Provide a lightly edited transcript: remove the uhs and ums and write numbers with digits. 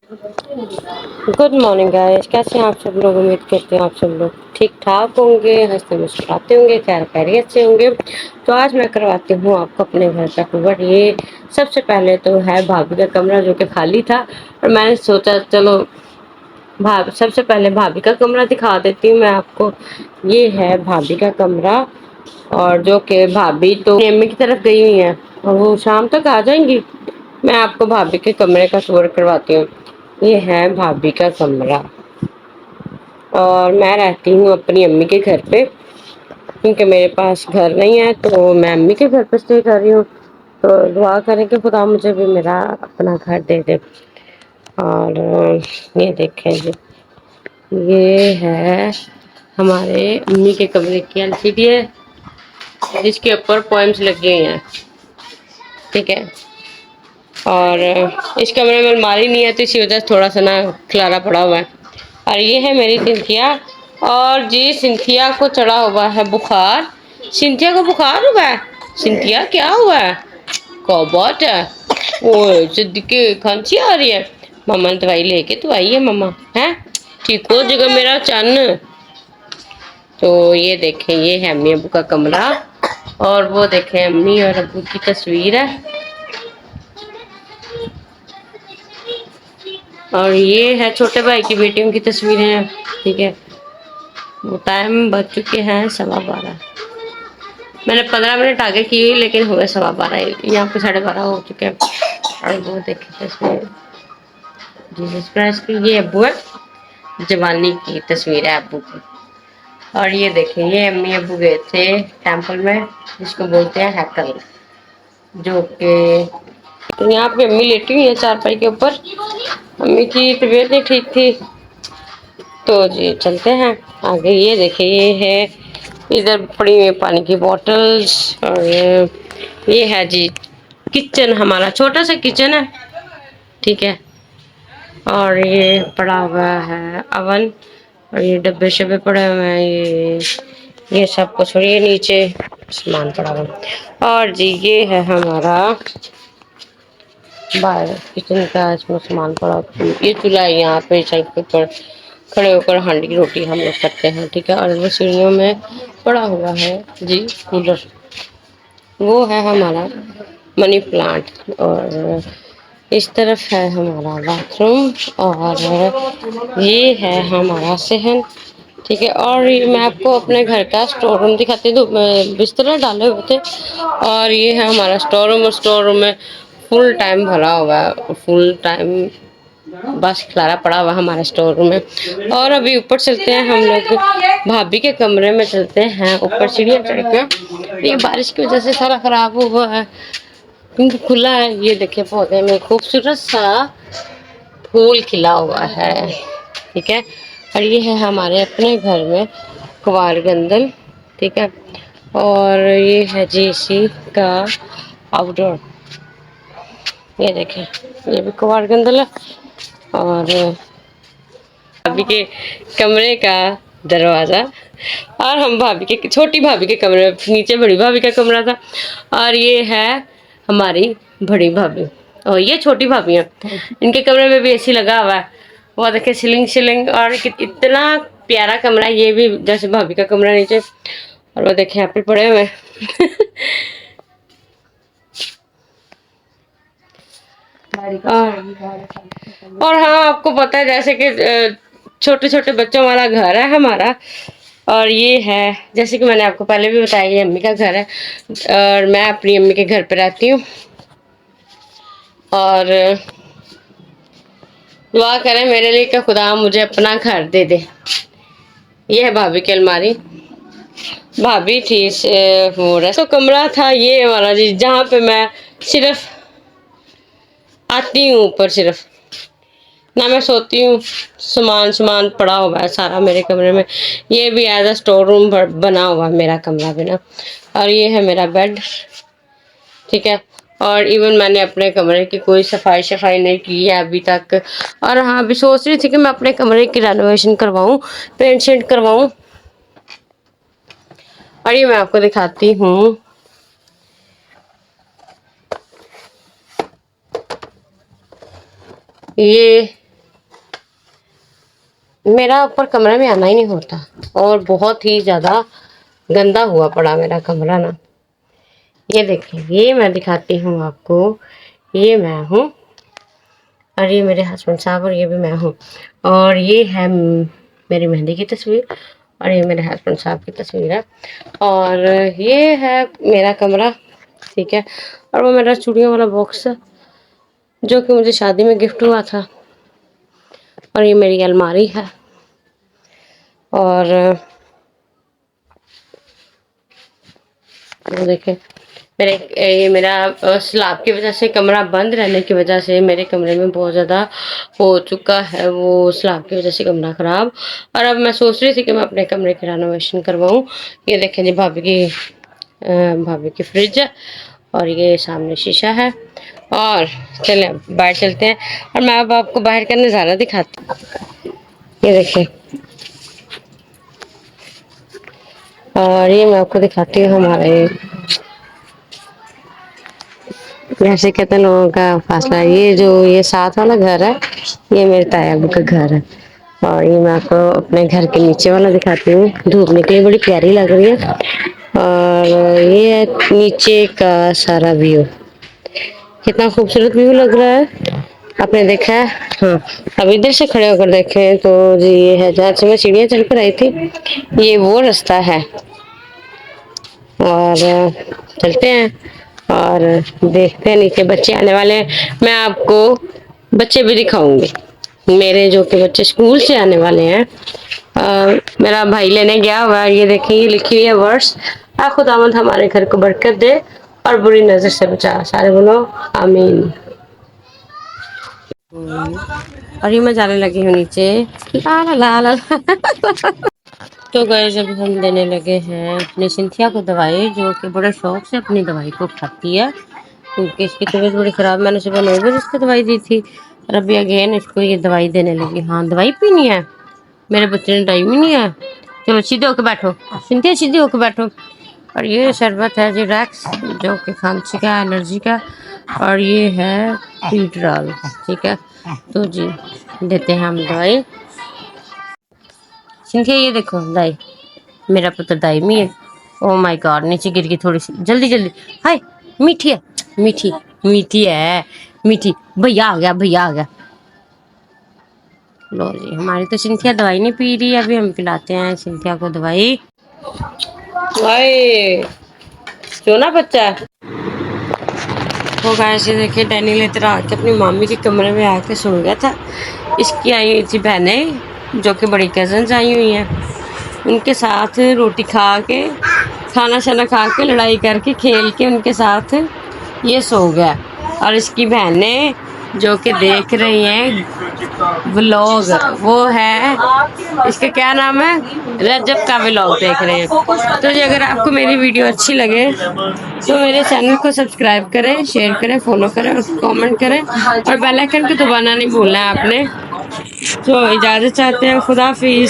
Good morning guys, कैसे हैं आप सब लोग। उम्मीद करते हैं आप सब लोग ठीक ठाक होंगे, हंसते मुस्कुराते होंगे, खैर खैरियत से होंगे। तो आज मैं करवाती हूँ आपको अपने घर का टूर। ये सबसे पहले तो है भाभी का कमरा जो कि खाली था, और मैंने सोचा चलो सबसे पहले भाभी का कमरा दिखा देती हूँ मैं आपको। ये है भाभी का कमरा, और जो कि भाभी तो अपनी अम्मी की तरफ गई हुई है और वो शाम तक आ जाएंगी। मैं आपको भाभी के कमरे का टूर करवाती हूँ। ये है भाभी का कमरा, और मैं रहती हूँ अपनी अम्मी के घर पे, क्योंकि मेरे पास घर नहीं है तो मैं अम्मी के घर पे स्टे कर रही हूँ। तो दुआ करें कि खुदा मुझे भी मेरा अपना घर दे दे। और ये देखें जी, ये है हमारे अम्मी के कमरे की एलसीडी है, जिसके ऊपर पॉइंट्स लगे हुए हैं। ठीक है, और इस कमरे में अलमारी नहीं है तो इसी वजह से थोड़ा सा ना खिलारा पड़ा हुआ है। और ये है मेरी सिंथिया, और जी सिंथिया को चढ़ा हुआ है बुखार। सिंथिया को बुखार हुआ है। सिंथिया क्या हुआ है, क्या बात है। ओ सिद्दीकी खांसी आ रही है। मम्मा ने दवाई लेके तो आई है, मम्मा है ठीक हो जगह मेरा चन्न। तो ये देखें, ये है अम्मी अबू का कमरा, और वो देखें अम्मी और अबू की तस्वीर है। और ये है छोटे भाई की बेटियों की तस्वीरें हैं। ठीक है, वो टाइम बज चुके हैं 12:15। मैंने 15 मिनट आगे की लेकिन हुए 12:15, यहाँ पे 12:30 हो चुके हैं। और वो देखिए तस्वीर जीसस क्राइस्ट की, ये अब्बू है, जवानी की तस्वीर है अब्बू की। और ये देखिए, ये अम्मी अब्बू गए थे टेम्पल में, जिसको बोलते हैं हैकल, जो कि तो यहाँ पे अम्मी लेटी हुई है चारपाई के ऊपर। अम्मी की तबीयत नहीं ठीक थी, तो जी चलते हैं आगे। ये देखिए, ये है इधर पड़ी हुई पानी की बॉटल्स। और ये है जी किचन, हमारा छोटा सा किचन है। ठीक है, और ये पड़ा हुआ है अवन, और ये डब्बे शब्बे पड़े हुए हैं, ये सब कुछ। और ये नीचे सामान पड़ा हुआ है। और जी ये है हमारा बाहर किचन का, इसमें सामान पड़ा। ये चूल्हा है, यहाँ पे साइड के ऊपर खड़े होकर हांडी की रोटी हम लोग करते हैं। ठीक है, और वो सीढ़ियों में पड़ा हुआ है जी कूलर। वो है हमारा मनी प्लांट, और इस तरफ है हमारा बाथरूम, और ये है हमारा सहन। ठीक है, और ये मैं आपको अपने घर का स्टोर रूम दिखाती हूँ। बिस्तर डाले हुए थे, और ये है हमारा स्टोर रूम। और स्टोर रूम में फुल टाइम भरा हुआ है, फुल टाइम बस खिलारा पड़ा हुआ हमारे स्टोर रूम में। और अभी ऊपर चलते हैं हम लोग, भाभी के कमरे में चलते हैं ऊपर सीढ़ियाँ चढ़ के। ये बारिश की वजह से सारा खराब हुआ है क्योंकि खुला है। ये देखिए, पौधे में खूबसूरत सा फूल खिला हुआ है। ठीक है, और ये है हमारे अपने घर में कुवार गंदल। ठीक है, और ये है जेसी का आउटडोर। ये देखें, ये भी कुवार गंदल है। और भाभी के कमरे का दरवाजा, और हम भाभी के छोटी भाभी के कमरे में, नीचे बड़ी भाभी का कमरा था। और ये है हमारी बड़ी भाभी, और ये छोटी भाभी है, इनके कमरे में भी एसी लगा हुआ है। वो देखिए सीलिंग सीलिंग, और इतना प्यारा कमरा है ये भी, जैसे भाभी का कमरा नीचे। और वो देखे एप्पल पड़े हुए और हाँ, आपको पता है जैसे कि छोटे छोटे बच्चों वाला घर है हमारा। और ये है, जैसे कि मैंने आपको पहले भी बताया, ये अम्मी का घर है, और मैं अपनी अम्मी के घर पे रहती हूँ। और दुआ करें मेरे लिए कि खुदा मुझे अपना घर दे दे। ये है भाभी की अलमारी, भाभी थी से वो रहा तो कमरा था ये वाला जी, जहाँ पे मैं सिर्फ आती हूँ ऊपर, सिर्फ ना मैं सोती हूँ। सामान सामान पड़ा हुआ है सारा मेरे कमरे में। ये भी एज अ स्टोर रूम बना हुआ है मेरा कमरा भी ना। और ये है मेरा बेड। ठीक है, और इवन मैंने अपने कमरे की कोई सफाई शफाई नहीं की है अभी तक। और हाँ, अभी सोच रही थी कि मैं अपने कमरे की रेनोवेशन करवाऊँ, पेंट शेंट करवाऊँ। और ये मैं आपको दिखाती हूँ, ये मेरा ऊपर कमरे में आना ही नहीं होता, और बहुत ही ज़्यादा गंदा हुआ पड़ा मेरा कमरा ना। ये देखें, ये मैं दिखाती हूँ आपको, ये मैं हूँ, और ये मेरे हस्बैंड साहब, और ये भी मैं हूँ, और ये है मेरी मेहंदी की तस्वीर, और ये मेरे हस्बैंड साहब की तस्वीर है, और ये है मेरा कमरा, ठीक है। और वो मेरा चूड़ियों वाला बॉक्स है जो कि मुझे शादी में गिफ्ट हुआ था, और ये मेरी अलमारी है, और वो देखें मेरे, ये मेरा स्लैब की वजह से, कमरा बंद रहने की वजह से मेरे कमरे में बहुत ज़्यादा हो चुका है, वो स्लैब की वजह से कमरा ख़राब। और अब मैं सोच रही थी कि मैं अपने कमरे की रेनोवेशन करवाऊँ। ये देखें जी, भाभी की फ्रिज है, और ये सामने शीशा है, और चलें बाहर चलते हैं, और मैं अब आपको बाहर का नज़ारा दिखाती हूँ। ये देखें, और ये मैं आपको दिखाती हूँ हमारे, जैसे कहते हैं लोगों का फासला, ये साथ वाला घर है, ये मेरे ताया अबू का घर है। और ये मैं आपको अपने घर के नीचे वाला दिखाती हूँ, धूप निकली बड़ी प्यारी लग रही है, और ये है नीचे का सारा व्यू, कितना खूबसूरत व्यू लग रहा है, आपने देखा है? हाँ, अब इधर से खड़े होकर देखें तो जी, ये है जहाँ से मैं सीढ़ियाँ चढ़ कर आई थी, ये वो रास्ता है, और चलते हैं और देखते हैं नीचे बच्चे आने वाले हैं। मैं आपको बच्चे भी दिखाऊंगी, मेरे जो कि बच्चे स्कूल से आने वाले हैं। मेरा भाई लेने गया हुआ है, ये देखिए, ये लिखी हुई है वर्ड्स, खुदावंद हमारे घर को बरकत दे और बुरी नजर से बचा, सारे बोलो आमीन। और ये मैं जाने लगी हूँ नीचे, ला ला ला ला ला। तो गाइस, जब हम देने लगे हैं अपनी सिंथिया को दवाई, जो कि बड़े शौक से अपनी दवाई को खाती है, क्योंकि इसकी तबीयत बड़ी ख़राब, मैंने सुबह 9 बजे इसको दवाई दी थी, और अभी अगेन इसको ये दवाई देने लगी। हाँ, दवाई पीनी है, मेरे बच्चे ने टाइम ही नहीं है। चलो सीधे होकर बैठो सिंथिया, सीधे होकर बैठो। और ये शरबत है जी रैक्स, जो कि खांसी का, एलर्जी का, और ये है पीटरॉल, ठीक है। तो जी देते हैं हम दवाई। सिंथिया ये देखो दाई, मेरा पुत्र दाई में है। ओ माय गॉड, नीचे गिर गई थोड़ी सी, जल्दी जल्दी। हाय, मीठी है, मीठी मीठी है, मीठी। भैया आ गया, भैया आ गया। लो जी, हमारी तो सिंथिया दवाई नहीं पी रही, अभी हम पिलाते हैं सिंथिया को दवाई। हाय सोना बच्चा। तो गाइस, ये देखिए, डैनियल इधर आके अपनी मामी के कमरे में आके सो गया था। इसकी आई हुई थी बहनें, जो कि बड़ी कजन्स आई हुई हैं, उनके साथ रोटी खा के, खाना शाना खा के, लड़ाई करके, खेल के उनके साथ ये सो गया। और इसकी बहनें जो कि देख रही हैं व्लॉग, वो है, इसका क्या नाम है, रजब का व्लॉग देख रहे हैं। तो जी, अगर आपको मेरी वीडियो अच्छी लगे तो मेरे चैनल को सब्सक्राइब करें, शेयर करें, फॉलो करें, और कमेंट करें, और बेल आइकन को दबाना नहीं भूलना है आपने। तो इजाज़त चाहते हैं, खुदा हाफिज़।